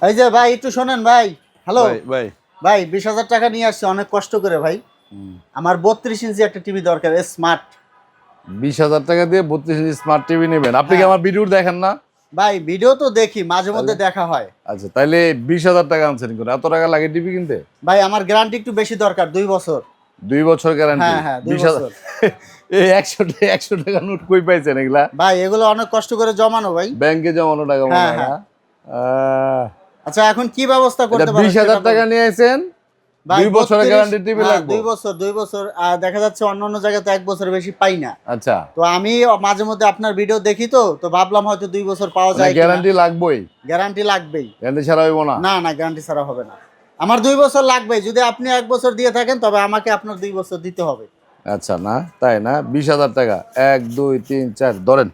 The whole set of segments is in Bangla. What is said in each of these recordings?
এই যে ভাই একটু শোনেন ভাই। হ্যালো ভাই ভাই ভাই, 20,000 টাকা নিয়ে আসছি অনেক কষ্ট করে ভাই। আমার 32 ইঞ্চি একটা টিভি দরকার, স্মার্ট। 20,000 টাকা দিয়ে 32 ইঞ্চি স্মার্ট টিভি নেবেন? আপনি কি হ্যাঁ আমার ভিডিও দেখেন না? ভাই, ভিডিও তো দেখি, মাঝে মধ্যে তাহলে দেখা হয়। আচ্ছা, তাইলে 20,000 টাকা আনছেন করে এত টাকা লাগে টিভি কিনতে? ভাই আমার গ্যারান্টি একটু বেশি দরকার, 2 বছর। 2 বছর গ্যারান্টি? হ্যাঁ হ্যাঁ, 2 20,000 বছর। এই 100 টাকা নোট কই পাইছেন এগুলা? ভাই এগুলো অনেক কষ্ট করে জমানো ভাই। ব্যাংকে জমানো টাকা মনে হ্যাঁ হয় না? হ্যাঁ। আচ্ছা এখন কি ব্যবস্থা এটা করতে পারেন 20,000 টাকা নিয়ে আইছেন, ভাই? 2 বছরের গ্যারান্টি টিভি হ্যাঁ, লাগবে? 2 বছর 2 বছর। আর দেখা যাচ্ছে অন্য অন্য জায়গাতে 1 বছর বেশি পাই না। আচ্ছা, তো আমি মাঝে মধ্যে আপনার ভিডিও দেখি, তো ভাবলাম হয়তো 2 বছর পাওয়া যায় কিনা। গ্যারান্টি লাগবেই? গ্যারান্টি লাগবেই। গ্যারান্টি ছাড়া হইব না? না না, গ্যারান্টি ছাড়া হবে না। আমার 2 বছর লাগবে। যদি আপনি 1 বছর দিয়ে থাকেন তবে আমাকে আপনার 2 বছর দিতে হবে। আচ্ছা, না তাই না? 20,000 টাকা 1 2 3 4 ধরেন,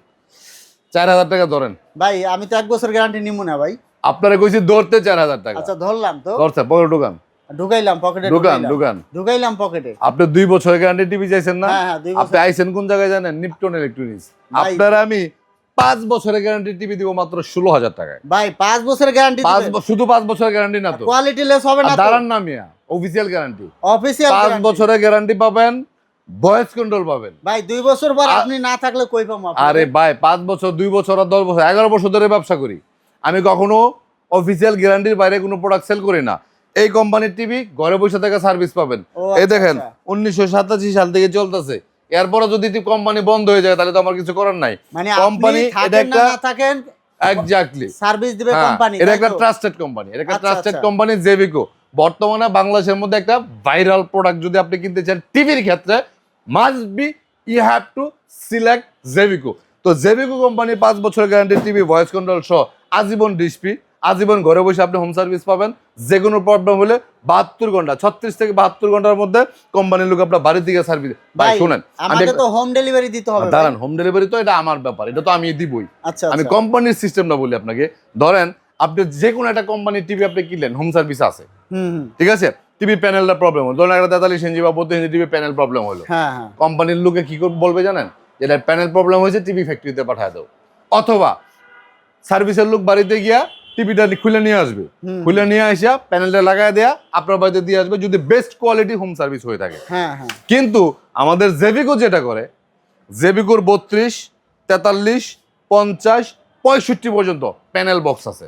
4,000 টাকা ধরেন। ভাই আমি তো 1 বছর গ্যারান্টি নিব না ভাই। আপনারা কইছি ধরতে 4,000 টাকা। আচ্ছা ধরলাম তো, করছে পকেট ঢুকান, ঢুকাইলাম পকেটে, ঢুকান। ঢুকাইলাম পকেটে। আপনি 2 বছরের গ্যারান্টি টিভি চাইছেন না? হ্যাঁ হ্যাঁ, 2 বছর। আপনি আইছেন কোন জায়গায় জানেন? নিপটন ইলেকট্রনিক্স। ভাই আপনারা আমি 5 বছরের গ্যারান্টি টিভি দিব মাত্র 16,000 টাকায়। ভাই 5 বছরের গ্যারান্টি দিবেন? শুধু 5 বছরের গ্যারান্টি না তো, কোয়ালিটি লেস হবে না তো? দাঁড়ান না মিয়া, অফিসিয়াল গ্যারান্টি। Official 5 guarantee. বছরের গ্যারান্টি পাবেন, ভয়েস কন্ট্রোল পাবেন। ভাই 2 বছর পর আপনি না থাকলে কই পাবো আপনাকে? আরে ভাই 5 বছর, 2 বছর আর 10 বছর, 11 বছর ধরে ব্যবসা করি। আমি কখনো অফিসিয়াল গ্যারান্টির বাইরে কোনো প্রোডাক্ট সেল করি না। এই কোম্পানির টিভি ঘরে বসে থেকে সার্ভিস পাবেন। ও এই আচ্ছা, দেখেন, আচ্ছা। 1987 সাল থেকে চলতেছে। এরপরে যদি কোম্পানি বন্ধ হয়ে যায় তাহলে তো আমার কিছু করার নাই। মানে কোম্পানি আপনি এটা থাকেন না একটা না থাকেন, এক্স্যাক্টলি সার্ভিস দিবে হ্যাঁ, কোম্পানি। এটা তাই একটা তো? ট্রাস্টেড কোম্পানি, এটা একটা আচ্ছা, ট্রাস্টেড আচ্ছা। কোম্পানি জেভিকো। বর্তমানে বাংলাদেশের মধ্যে একটা ভাইরাল প্রোডাক্ট যদি আপনি কিনতে চান টিভির ক্ষেত্রে, must be you have to select JVCO. তো জেভিকো কোম্পানি 5 বছরের গ্যারান্টি টিভি, ভয়েস কন্ট্রোল সহ, আজীবন ডিসপি, আজীবন ঘরে বসে আপনি হোম সার্ভিস পাবেন। যে কোনো প্রবলেম হলে 72 ঘন্টা, 36 থেকে 72 ঘন্টার মধ্যে কোম্পানির লোক আপনার বাড়ি থেকে সার্ভিস। ভাই ভাই শুনেন, আমাকে তো হোম ডেলিভারি দিতে হবে ভাই। দাঁড়ান, হোম ডেলিভারি তো এটা আমার ব্যাপার, এটা তো আমি দিবই। আচ্ছা আমি আচ্ছা। কোম্পানির সিস্টেমটা বলি আপনাকে। ধরেন আপনি যে কোনো একটা কোম্পানির টিভি আপনি কিনলেন, হোম সার্ভিস আছে, হুম হুম। ঠিক আছে? টিভি প্যানেলটা প্রবলেম হলো, ধরেন একটা 43 ইঞ্চি বা 32 ইঞ্চি টিভি প্যানেল প্রবলেম হলো। হ্যাঁ হ্যাঁ। কোম্পানির লোকে কি করে বলবে জানেন? যেটা প্যানেল প্রবলেম হয়েছে, টিভি ফ্যাক্টরিতে পাঠায় দাও। অথবা সার্ভিসের লোক বাড়িতে গিয়া টিভিটা খুলে নিয়ে আসবে, খুলে নিয়ে আসা প্যানেলটা লাগায় দেয়া আপনার বাড়িতে দিয়ে আসবে, যদি বেস্ট কোয়ালিটি হোম সার্ভিস হয়ে থাকে। হ্যাঁ হ্যাঁ। কিন্তু আমাদের জেভিকো যেটা করে, জেভিকোর 32, 43, 50, 65 পর্যন্ত প্যানেল বক্স আছে,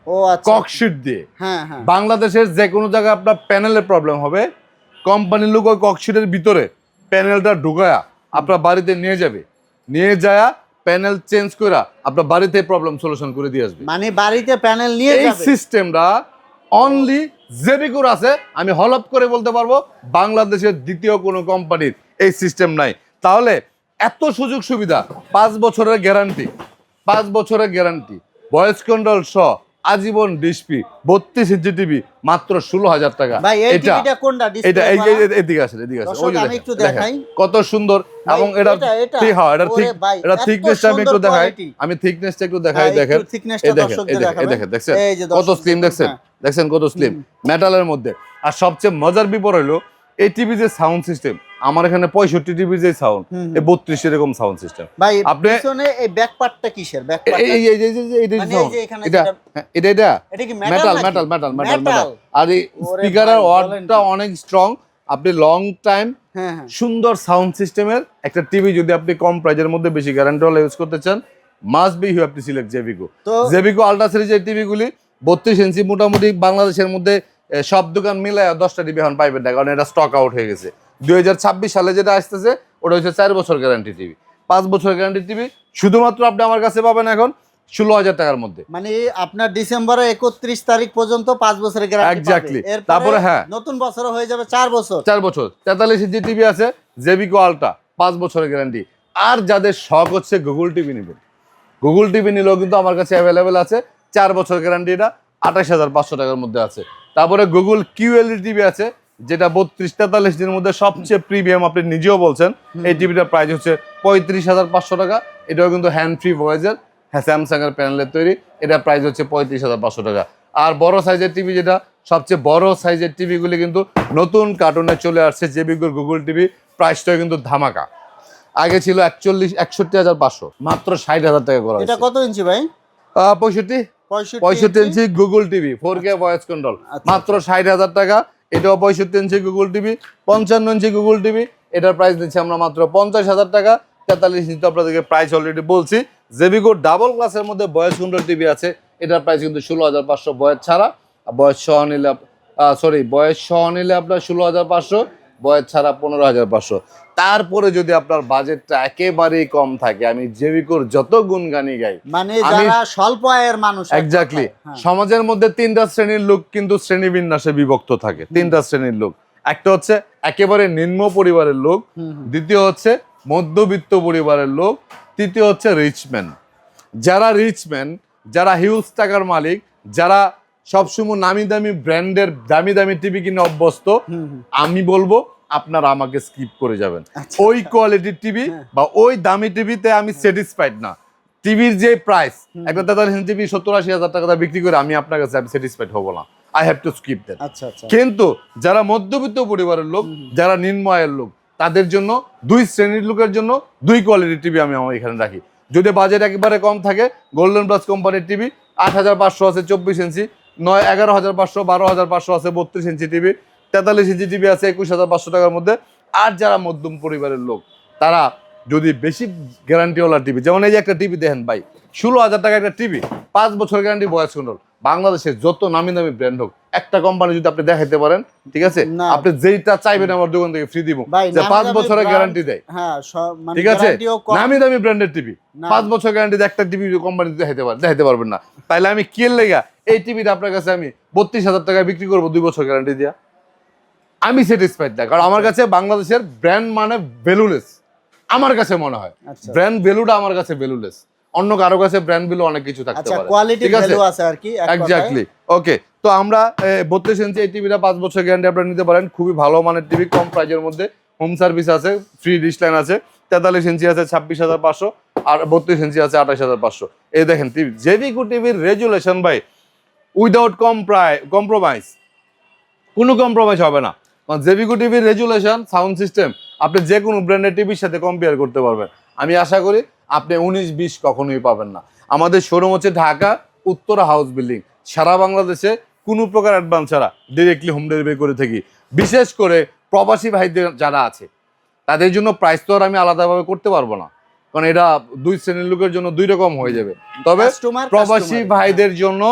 ও আচ্ছা। ককশিট দিয়ে। হ্যাঁ হ্যাঁ। বাংলাদেশের যে কোনো জায়গায় আপনার প্যানেলের প্রবলেম হবে, কোম্পানির লোক ওই ককশিটের ভিতরে প্যানেলটা ঢুকায়া আপনার বাড়িতে নিয়ে যাবে, নিয়ে যায় প্যানেল চেঞ্জ করে আপনার বাড়িতে প্রবলেম সলিউশন করে দিয়ে আসবে। মানে বাড়িতে প্যানেল নিয়ে এই যাবে? সিস্টেমটা অনলি জেভিকোর আছে। আমি হলপ করে বলতে পারবো বাংলাদেশের দ্বিতীয় কোনো কোম্পানির এই সিস্টেম নাই। তাহলে এত সুযোগ সুবিধা, 5 বছরের গ্যারান্টি, 5 বছরের গ্যারান্টি, ভয়েস কন্ট্রোল সহ, আজীবন ডিসপি, 32 ইঞ্চি টিভি, মাত্র 16,000 টাকা। ভাই এই এটা টিভিটা কোনটা? এটা এই ডিসপ্লে যে এদিকে আসেন, এদিকে আসেন, ওই যে আমি একটু দেখেন, দেখাই। কত সুন্দর। ভাই, এবং এটা এটা ঠিক, হ্যাঁ, এটা ঠিক, ওরে ভাই, এটা এত থিকনেসটা আমি একটু সুন্দর দেখাই, quality। আমি থিকনেসটা একটু দেখাই। হ্যাঁ, দেখেন, একটু thickness-টা এই দেখেন, দর্শকদের এই দেখেন, এই দেখাবেন। দেখেন, দেখছেন এই যে কত দর্শকদের, স্লিম, দেখছেন, হ্যাঁ। দেখছেন কত স্লিম, মেটালের মধ্যে। আর সবচেয়ে মজার বিপর হলো এই টিভি যে সাউন্ড সিস্টেম, আমার এখানে 65 টিভির যে সাউন্ড, এই 32 এরকম সাউন্ড সিস্টেম। ভাই আপনি পিছনে এই ব্যাক পার্টটা কিসের? ব্যাক পার্ট এই এই এই যে এটা মানে এই সাউন্ড, যে এখানে এটা যেটা- এটা এটা এটা কি মেটাল নাকি? Metal metal metal Metal? Metal. আর এই ওরে স্পিকারের ভাই, বলেন ওয়ার্ডটা কি? অনেক স্ট্রং। আপনি লং টাইম হ্যাঁ হ্যাঁ। সুন্দর সাউন্ড সিস্টেমের একটা টিভি যদি আপনি কম প্রাইজের মধ্যে বেশি গ্যারান্টি ওয়ালা ইউজ করতে চান, must be you have to select JVCO. JVCO ultra সিরিজের টিভিগুলি 32 ইঞ্চি মোটামুটি বাংলাদেশের মধ্যে সব দোকান মিলে 10টা টিভি এখন পাইবেন না, কারণ এটা স্টক আউট হয়ে গেছে। 2026 সালে যেটা আসতেছে ওটা হচ্ছে 4 বছর গ্যারান্টি টিভি। 5 বছর গ্যারান্টি টিভি শুধুমাত্র আপনি আমার কাছে পাবেন এখন 16,000 টাকার মধ্যে। মানে আপনার ডিসেম্বরের 31 তারিখ পর্যন্ত 5 বছরের গ্যারান্টি Exactly. পাবে। এরপরে তারপরে হ্যাঁ, নতুন বছর হয়ে যাবে 4 বছর। 4 বছর 43 ইঞ্চি টিভি আছে জেভিকো আল্ট্রা, 5 বছরের গ্যারান্টি। আর যাদের শখ হচ্ছে গুগল টিভি নেবেন, গুগল টিভি নিলেও কিন্তু আমার কাছে অ্যাভেলেবেল আছে, 4 বছর গ্যারান্টি, এটা 28,500 টাকার মধ্যে আছে। তারপরে গুগল কিউএলইডি টিভি আছে, যেটা 32-43 দিনের মধ্যে সবচেয়ে প্রিমিয়াম, আপনি নিজেও বলছেন। এই টিভিটার প্রাইস হচ্ছে 35,500 টাকা। এটাও কিন্তু হ্যান্ড ফ্রি ভয়েসের, হ্যাঁ, স্যামসাং এর প্যানেলের তৈরি। এটা প্রাইস হচ্ছে 35,500 টাকা। আর বড় সাইজের টিভি, যেটা সবচেয়ে বড় সাইজের টিভিগুলি কিন্তু নতুন কার্টুনে চলে আসছে জেভিকোর গুগল টিভি, প্রাইসটাও কিন্তু ধামাকা। আগে ছিল 61,500, মাত্র 60,000 টাকা করা এটা হয়েছে। কত ইঞ্চি ভাই? 65। 65 inch Google TV 4K voice control, মাত্র 60,000 টাকা। এটাও 65 inch Google TV. 55 inch Google TV, এটার প্রাইস দিচ্ছি আমরা মাত্র 50,000 টাকা। 43 ইঞ্চি তো আপনাদেরকে প্রাইস অলরেডি বলছি। জেবিকো ডাবল গ্লাসের মধ্যে ভয়েস কন্ট্রোল টিভি আছে, এটার প্রাইস কিন্তু 16,500 বয়স ছাড়া। বয়স সহ নিলে বয়স সহ নিলে আপনার 16,500, বয়স ছাড়া 15,500। তারপরে যদি আপনার বাজেটটা একেবারেই কম থাকে, আমি জেবিকোর যত গুণগানি গাই, মানে যারা স্বল্প আয়ের মানুষ, এক্স্যাক্টলি সমাজের মধ্যে তিনটা শ্রেণীর লোক কিন্তু শ্রেণীবিন্যাসে বিভক্ত থাকে। তিনটা শ্রেণীর লোক, একটা হচ্ছে একেবারে নিম্ন পরিবারের লোক, দ্বিতীয় হচ্ছে মধ্যবিত্ত পরিবারের লোক, তৃতীয় হচ্ছে রিচম্যান। যারা রিচম্যান, যারা হিউজ টাকার মালিক, যারা সবসময় নামি দামি ব্র্যান্ডের দামি দামি টিভি কিনে অভ্যস্ত, আমি বলবো আপনারা আমাকে স্কিপ করে যাবেন। ওই কোয়ালিটির টিভি বা ওই দামি টিভিতে আমি স্যাটিসফাইড না। টিভির যে প্রাইস, একটা 43 ইঞ্চি টিভি 70-80 হাজার টাকা বিক্রি করে আমি আপনার কাছে আমি স্যাটিসফাইড হবো না। I have to skip that. কিন্তু যারা মধ্যবিত্ত পরিবারের লোক, যারা নিম্ন আয়ের লোক, তাদের জন্য দুই শ্রেণীর লোকের জন্য দুই কোয়ালিটির টিভি আমি আমার এখানে রাখি। যদি বাজেট একেবারে কম থাকে, গোল্ডেন প্লাস কোম্পানির টিভি 8,500 আছে 24 ইঞ্চি, 11,500, 12,500 আছে 32 ইঞ্চি টিভি, 43 ইঞ্চি টিভি আছে 21,500 টাকার মধ্যে। আর যারা মধ্যম পরিবারের লোক, তারা যদি বেশি গ্যারান্টিওয়ালা টিভি, যেমন এই যে একটা টিভি দেখেন ভাই, 16,000 টাকা একটা টিভি, 5 বছর গ্যারান্টি, ভয়েস কন্ট্রোল, বাংলাদেশের যত নামি দামি ব্র্যান্ড হোক, একটা কোম্পানি যদি আপনি দেখাইতে পারেন, ঠিক আছে, আপনি যেইটা চাইবেন আমার দোকান থেকে ফ্রি দিব, যে 5 বছরের গ্যারান্টি দেয়। ঠিক আছে, নামি দামি ব্র্যান্ডের টিভি 5 বছর গ্যারান্টি দেয়, একটা টিভি কোম্পানি দেখাইতে পারবেন না। তাইলে আমি কি লেগা এই টিভিটা আপনার কাছে আমি 32,000 টাকায় বিক্রি করবো 2 বছর গ্যারান্টি দিয়া? আমি স্যাটিসফাইড না, কারণ আমার কাছে বাংলাদেশের ব্র্যান্ড মানে ভ্যালুলেস। আমার কাছে মনে হয় ব্র্যান্ড ভ্যালুটা আমার কাছে ভ্যালুলেস। অন্য কারো কাছে ব্র্যান্ড ভ্যালু অনেক কিছু থাকতে পারে, ঠিক আছে, এক্স্যাক্টলি। ওকে, তো আমরা 32 ইঞ্চি এই টিভিটা 5 বছর গ্যারান্টি আপনারা নিতে পারেন। খুবই ভালো মানের টিভি, কম প্রাইজের মধ্যে, হোম সার্ভিস আছে, ফ্রি ডিশ লাইন আছে। 43 ইঞ্চি আছে 26,500, আর 32 ইঞ্চি আছে 28,500। এই দেখেন টিভি, জেবিকো টিভির রেজুলেশন ভাই উইদাউট কম্প্রোমাইজ, কোনো কম্প্রোমাইজ হবে না। জেবিকো টিভির রেজুলেশন, সাউন্ড সিস্টেম আপনি যে কোনো ব্র্যান্ডের টিভির সাথে কম্পেয়ার করতে পারবেন। আমি আশা করি আপনি 19-20 কখনোই পাবেন না। আমাদের শোরুম হচ্ছে ঢাকা উত্তরা হাউস বিল্ডিং। সারা বাংলাদেশে কোনো প্রকার অ্যাডভান্স ছাড়া ডিরেক্টলি হোম ডেলিভারি করে থাকি। বিশেষ করে প্রবাসী ভাইদের যারা আছে, তাদের জন্য প্রাইস তো আর আমি আলাদাভাবে করতে পারবো না, কারণ এটা দুই শ্রেণীর লোকের জন্য দুই রকম হয়ে যাবে। তবে প্রবাসী ভাইদের জন্য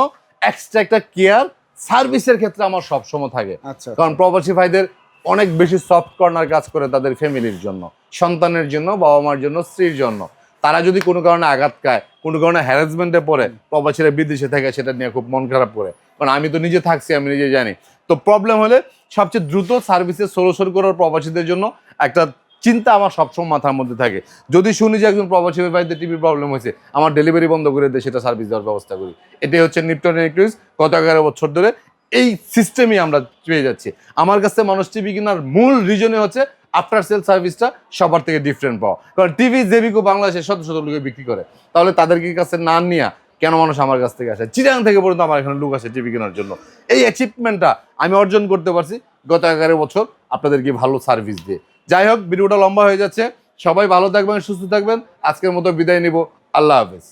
এক্সট্রা একটা কেয়ার সার্ভিসের ক্ষেত্রে আমার সবসময় থাকে, কারণ প্রবাসী ভাইদের অনেক বেশি সফট কর্নার কাজ করে তাদের ফ্যামিলির জন্য, সন্তানের জন্য, বাবা মার জন্য, স্ত্রীর জন্য। তারা যদি কোনো কারণে আঘাত খায়, কোনো কারণে হ্যারাসমেন্টে পড়ে, প্রবাসীরা বিদেশে থাকে, সেটা নিয়ে খুব মন খারাপ করে, কারণ আমি তো নিজে থাকছি, আমি নিজে জানি। তো প্রবলেম হলে সবচেয়ে দ্রুত সার্ভিসের সলিউশন করার প্রবাসীদের জন্য একটা চিন্তা আমার সবসময় মাথার মধ্যে থাকে। যদি শুনি যে একজন প্রবাসী ভাইদের টিভি প্রবলেম হয়েছে, আমার ডেলিভারি বন্ধ করে দিয়ে সেটা সার্ভিস দেওয়ার ব্যবস্থা করি। এটাই হচ্ছে নিপটন ইলেকট্রনিক্স গত 11 বছর ধরে এই সিস্টেমই আমরা পেয়ে যাচ্ছি। আমার কাছে মানুষ টিভি কেনার মূল রিজনে হচ্ছে আফটার সেল সার্ভিসটা সবার থেকে ডিফারেন্ট পাওয়া। কারণ টিভি জেবিকো বাংলাদেশে শত শত লোকে বিক্রি করে, তাহলে তাদেরকে কাছে না নিয়ে কেন মানুষ আমার কাছ থেকে আসে? চিটাং থেকে পর্যন্ত আমার এখানে লোক আসে টিভি কেনার জন্য। এই অ্যাচিভমেন্টটা আমি অর্জন করতে পারছি গত 11 বছর আপনাদেরকে ভালো সার্ভিস দিয়ে। যাই হোক, ভিডিওটা লম্বা হয়ে যাচ্ছে। সবাই ভালো থাকবেন, সুস্থ থাকবেন। আজকের মতো বিদায় নিব। আল্লাহ হাফেজ।